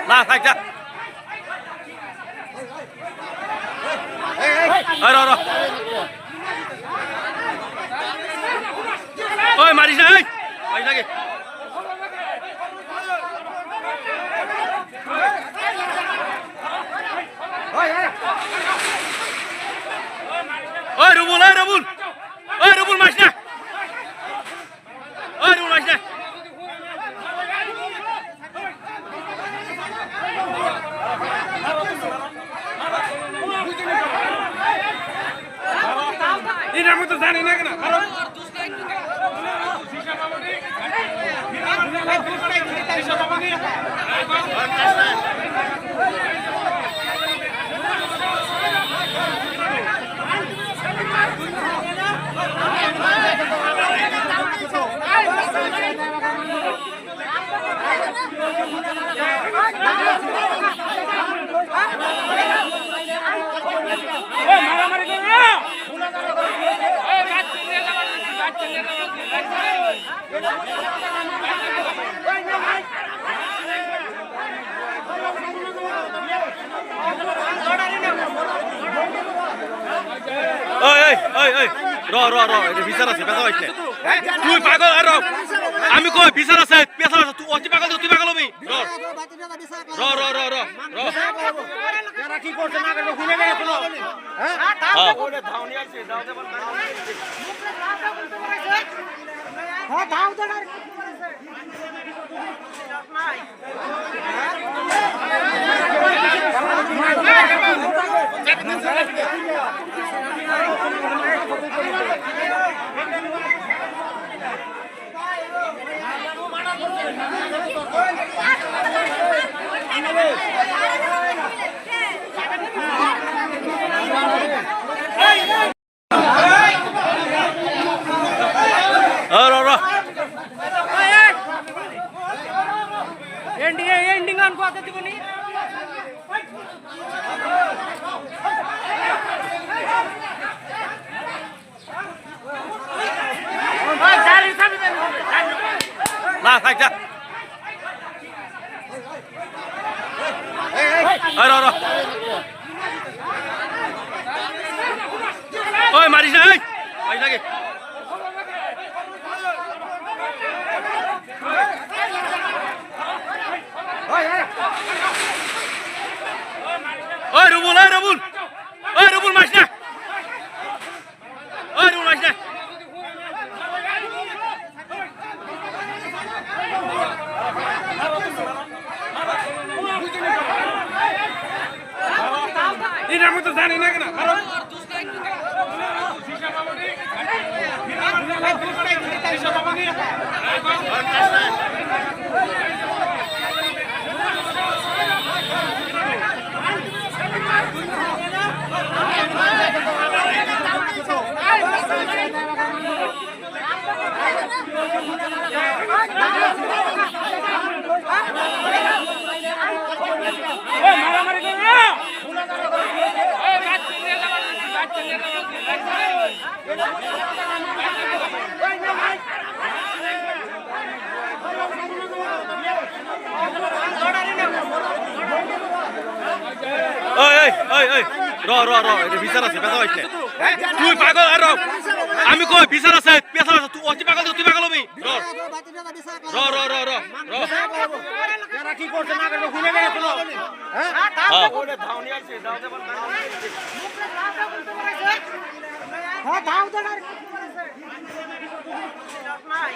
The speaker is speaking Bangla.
না থাক যা ওই মারিস না এই মারিস নাকি ওই রুবুল মারিস না ওই রুবুল মারিস না এটার মতো জানি না কেন বিচার আছে পেশা পাইছে তুই পাগল আর আমি কই বিচার আছে পেশা আছে তুই অতি পাগল তুই পাগল হবি র কি করছে না করে খুলে গেছে তো হ্যাঁ ওরে ধাওনি আইছে দাও দেব হ্যাঁ দাও তো না एंडिंग अनको आता ती कोणी না থাক যা ওই মারিস না এই মারিস নাকি ওই রুবুল মারিস না ওই রুবুল মারিস না এটার মতো জানি না কেন বিচার আছে পেশা পাইছে তুই পাগল আর আমি কই বিচার আছে পেশা আছে তুই অতি পাগল তুই পাগল হবি কি করছে না করে খুলে গেছে তো হ্যাঁ ওরে ধাওনি আইছে দাও দেব হ্যাঁ দাও তো না নাই